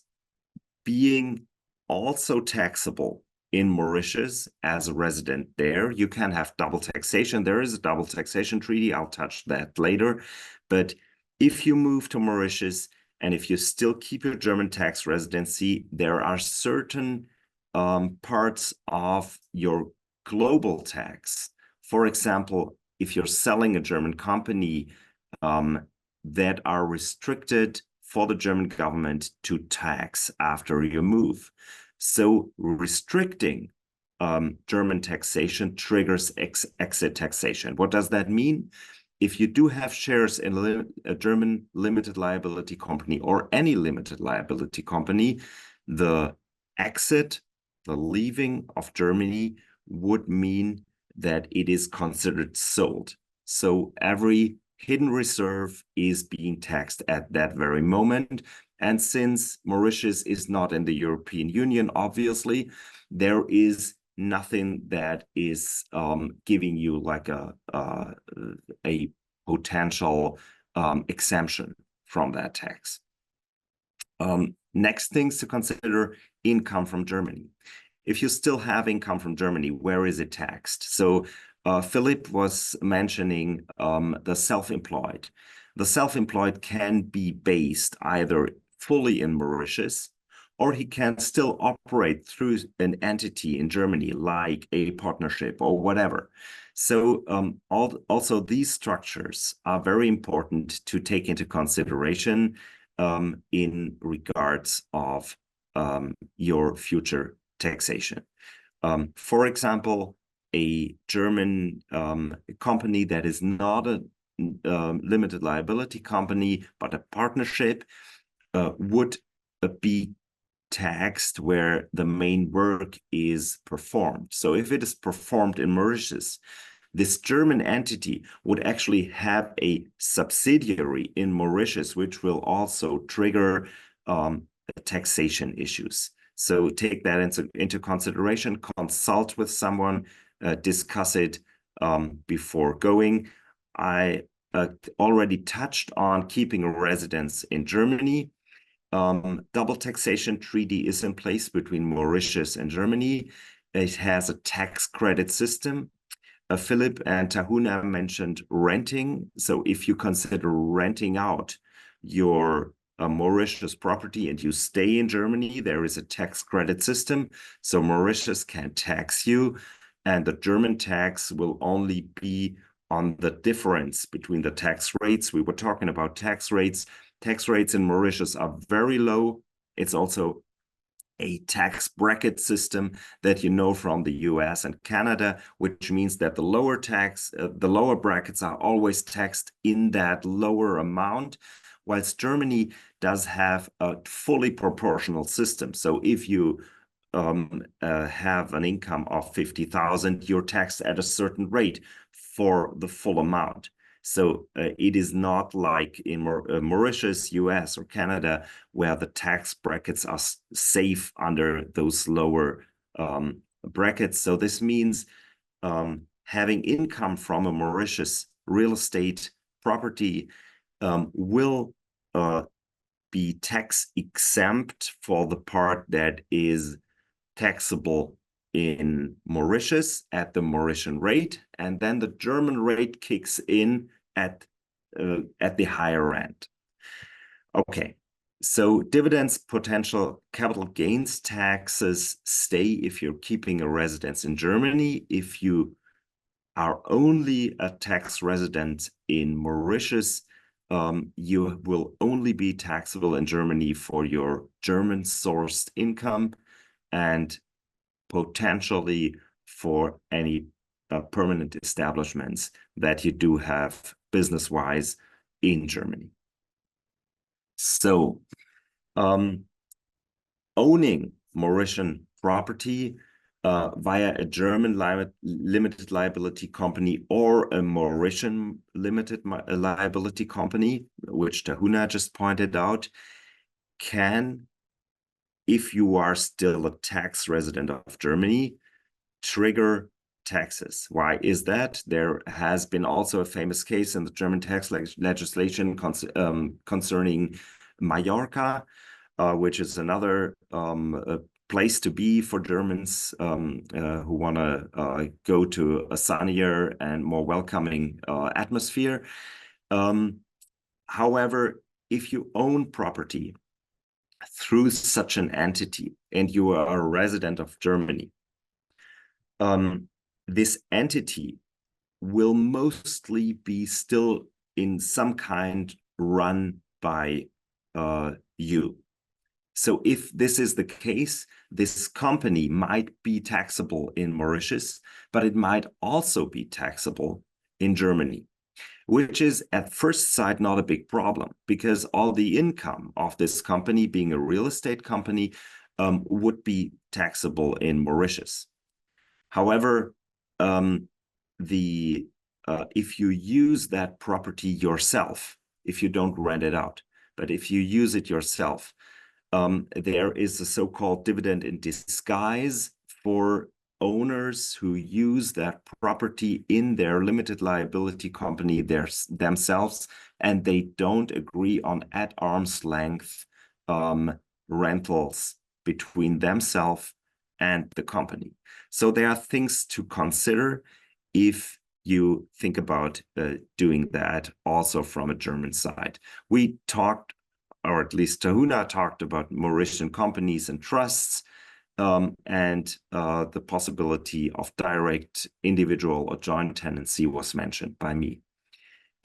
being also taxable in Mauritius as a resident there, you can have double taxation. There is a double taxation treaty. I'll touch that later. But if you move to Mauritius and if you still keep your German tax residency, there are certain parts of your global tax. For example, if you're selling a German company that are restricted for the German government to tax after you move. So restricting German taxation triggers exit taxation. What does that mean? If you do have shares in a German limited liability company or any limited liability company, the exit, the leaving of Germany would mean that it is considered sold. So every hidden reserve is being taxed at that very moment. And since Mauritius is not in the European Union, obviously, there is nothing that is giving you like a potential exemption from that tax. Next things to consider, income from Germany. If you still have income from Germany, where is it taxed? So Philippe was mentioning the self-employed. The self-employed can be based either fully in Mauritius, or he can still operate through an entity in Germany, like a partnership or whatever. So also these structures are very important to take into consideration in regards of your future taxation. For example, a German company that is not a limited liability company, but a partnership would be taxed where the main work is performed. So if it is performed in Mauritius, this German entity would actually have a subsidiary in Mauritius, which will also trigger taxation issues. So take that into consideration, consult with someone, discuss it before going. I already touched on keeping a residence in Germany. Double taxation treaty is in place between Mauritius and Germany. It has a tax credit system. Philippe and Taroonah mentioned renting. So if you consider renting out your Mauritius property and you stay in Germany, there is a tax credit system. So Mauritius can tax you, and the German tax will only be on the difference between the tax rates. We were talking about tax rates. Tax rates in Mauritius are very low. It's also a tax bracket system that you know from the US and Canada, which means that the lower brackets are always taxed in that lower amount, whilst Germany does have a fully proportional system. So if you have an income of 50,000, you're taxed at a certain rate for the full amount. So it is not like in Mauritius, US, or Canada, where the tax brackets are safe under those lower brackets. So this means having income from a Mauritius real estate property will be tax exempt for the part that is taxable in Mauritius at the Mauritian rate, and then the German rate kicks in at the higher end. Okay, so dividends, potential capital gains taxes stay if you're keeping a residence in Germany. If you are only a tax resident in Mauritius, you will only be taxable in Germany for your German-sourced income and potentially for any permanent establishments that you do have business-wise in Germany. So owning Mauritian property via a German limited liability company or a Mauritian limited liability company, which Taroonah just pointed out, can, if you are still a tax resident of Germany, trigger taxes. Why is that? There has been also a famous case in the German tax legislation concerning Mallorca, which is another place to be for Germans who want to go to a sunnier and more welcoming atmosphere. However, if you own property through such an entity and you are a resident of Germany, this entity will mostly be still in some kind run by you. So if this is the case, this company might be taxable in Mauritius, but it might also be taxable in Germany, which is at first sight not a big problem, because all the income of this company, being a real estate company, would be taxable in Mauritius. However, if you use that property yourself, if you don't rent it out, but if you use it yourself, there is a so-called dividend in disguise for owners who use that property in their limited liability company themselves, and they don't agree on at arm's length rentals between themselves and the company. So there are things to consider if you think about doing that also from a German side. We talked, or at least Taroonah talked, about Mauritian companies and trusts, and the possibility of direct individual or joint tenancy was mentioned by me.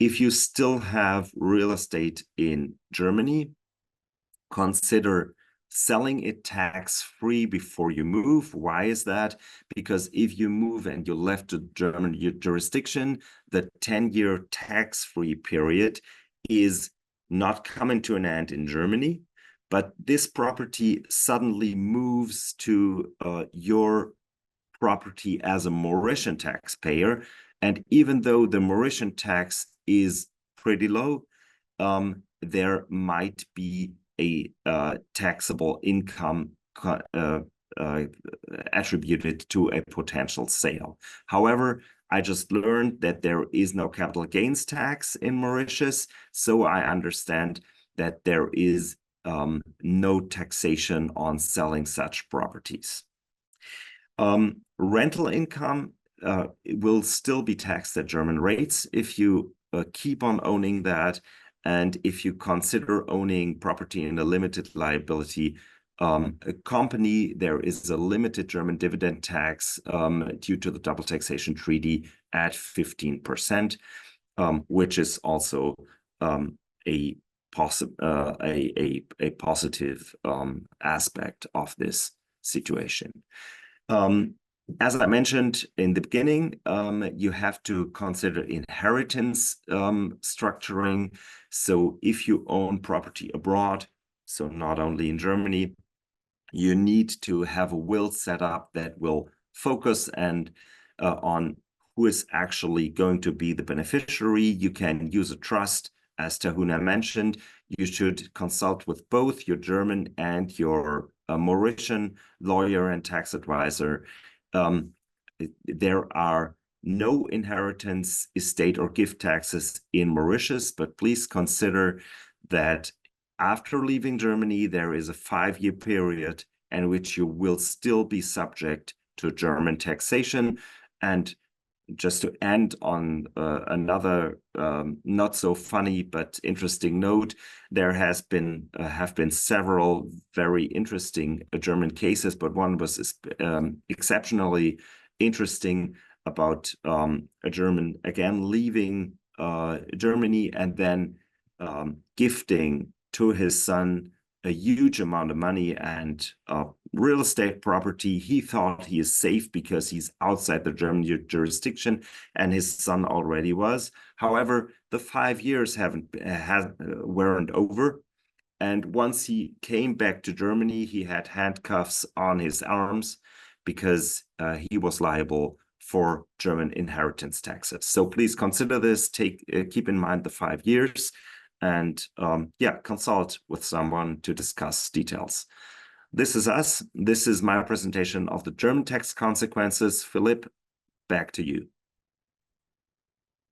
If you still have real estate in Germany, consider selling it tax-free before you move. Why is that? Because if you move and you left the German jurisdiction, the 10-year tax-free period is not coming to an end in Germany, but this property suddenly moves to your property as a Mauritian taxpayer. And even though the Mauritian tax is pretty low, there might be a taxable income attributed to a potential sale. However, I just learned that there is no capital gains tax in Mauritius, so I understand that there is no taxation on selling such properties. Rental income will still be taxed at German rates if you keep on owning that. And if you consider owning property in a limited liability company, there is a limited German dividend tax due to the double taxation treaty at 15%, which is also a positive aspect of this situation. As I mentioned in the beginning, you have to consider inheritance structuring. So if you own property abroad, so not only in Germany, you need to have a will set up that will focus on who is actually going to be the beneficiary. You can use a trust, as Taroonah mentioned. You should consult with both your German and your Mauritian lawyer and tax advisor. There are no inheritance, estate, or gift taxes in Mauritius, but please consider that after leaving Germany, there is a 5-year period in which you will still be subject to German taxation. And just to end on another not so funny but interesting note, there have been several very interesting German cases, but one was exceptionally interesting about a German again leaving Germany and then gifting to his son a huge amount of money and real estate property. He thought he is safe because he's outside the German jurisdiction, and his son already was. However, the 5 years weren't over, and once he came back to Germany, he had handcuffs on his arms because he was liable for German inheritance taxes. So please consider this. Keep in mind the 5 years. And consult with someone to discuss details. This is us. This is my presentation of the German tax consequences. Philippe, back to you.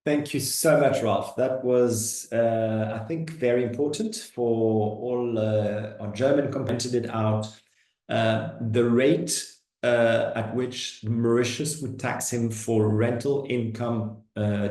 Thank you so much, Ralf. That was, I think, very important for all our German components it out. The rate at which Mauritius would tax him for rental income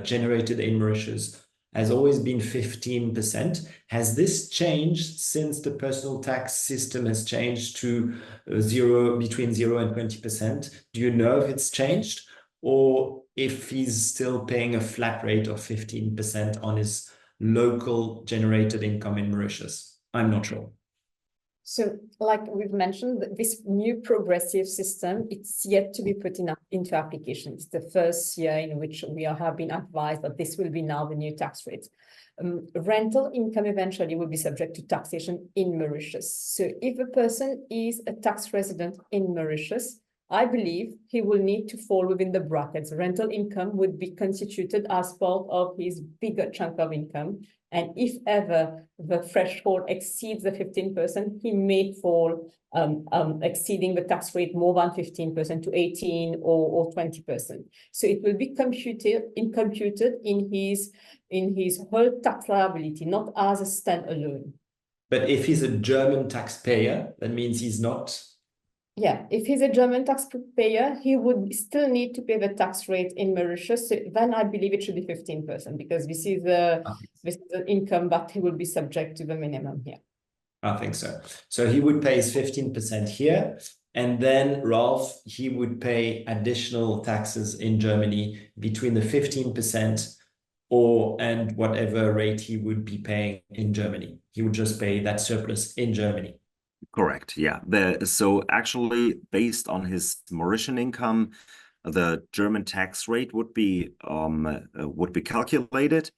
generated in Mauritius has always been 15%. Has this changed since the personal tax system has changed to between 0 and 20%? Do you know if it's changed, or if he's still paying a flat rate of 15% on his local generated income in Mauritius? I'm not sure. So, like we've mentioned, this new progressive system, it's yet to be put into application. It's the first year in which we have been advised that this will be now the new tax rate. Rental income eventually will be subject to taxation in Mauritius. So if a person is a tax resident in Mauritius, I believe he will need to fall within the brackets. Rental income would be constituted as part of his bigger chunk of income. And if ever the threshold exceeds the 15%, he may fall exceeding the tax rate more than 15% to 18 or 20%. So it will be computed in his whole tax liability, not as a standalone. But if he's a German taxpayer, that means he's not. Yeah, if he's a German taxpayer, he would still need to pay the tax rate in Mauritius. So then I believe it should be 15% because this is the income that he will be subject to the minimum here. I think so. So he would pay his 15% here. And then Ralf, he would pay additional taxes in Germany between the 15% and whatever rate he would be paying in Germany. He would just pay that surplus in Germany. Correct. Yeah. So actually, based on his Mauritian income, the German tax rate would be calculated.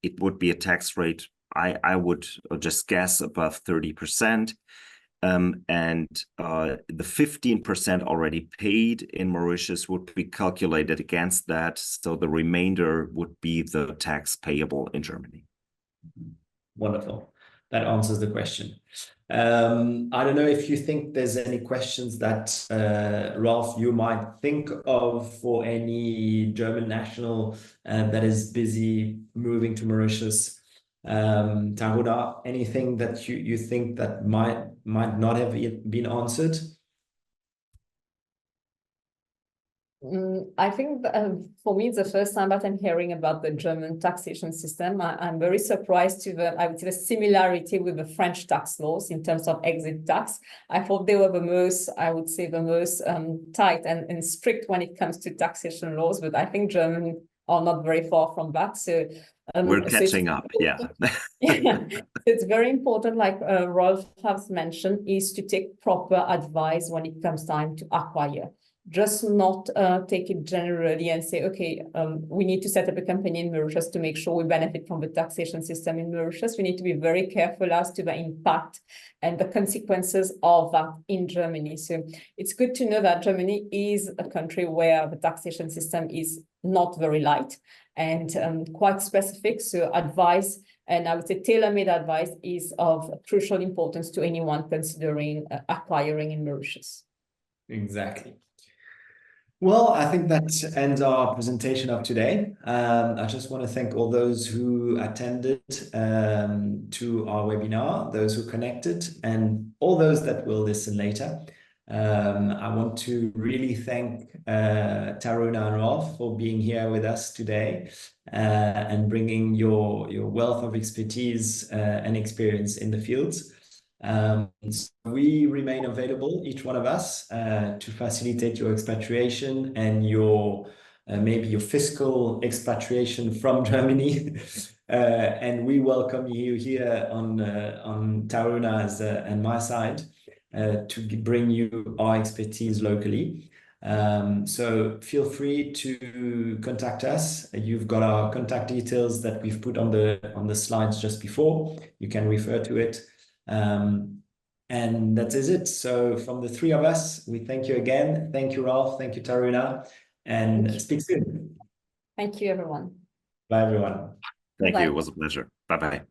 It would be a tax rate, I would just guess, above 30%. And the 15% already paid in Mauritius would be calculated against that. So the remainder would be the tax payable in Germany. Wonderful. That answers the question. I don't know if you think there's any questions that, Ralf, you might think of for any German national that is busy moving to Mauritius. Taroonah, anything that you think that might not have been answered? I think for me, it's the first time that I'm hearing about the German taxation system. I'm very surprised to I would say the similarity with the French tax laws in terms of exit tax. I thought they were the most tight and strict when it comes to taxation laws, but I think German are not very far from that. So we're catching up, yeah. Yeah, it's very important, like Ralf has mentioned, is to take proper advice when it comes time to acquire. Just not take it generally and say, okay, we need to set up a company in Mauritius to make sure we benefit from the taxation system in Mauritius. We need to be very careful as to the impact and the consequences of that in Germany. So it's good to know that Germany is a country where the taxation system is not very light and quite specific. So advice, and I would say tailor-made advice, is of crucial importance to anyone considering acquiring in Mauritius. Exactly. Well, I think that ends our presentation of today. I just want to thank all those who attended to our webinar, those who connected, and all those that will listen later. I want to really thank Taroonah and Ralf for being here with us today and bringing your wealth of expertise and experience in the fields. So we remain available, each one of us, to facilitate your expatriation and your maybe your fiscal expatriation from Germany. And we welcome you here on Taroonah's and my side to bring you our expertise locally. So feel free to contact us. You've got our contact details that we've put on the slides just before. You can refer to it. And that is it. So from the three of us, we thank you again. Thank you, Ralf. Thank you, Taroonah. And speak soon. Thank you, everyone. Bye, everyone. Thank you. It was a pleasure. Bye-bye.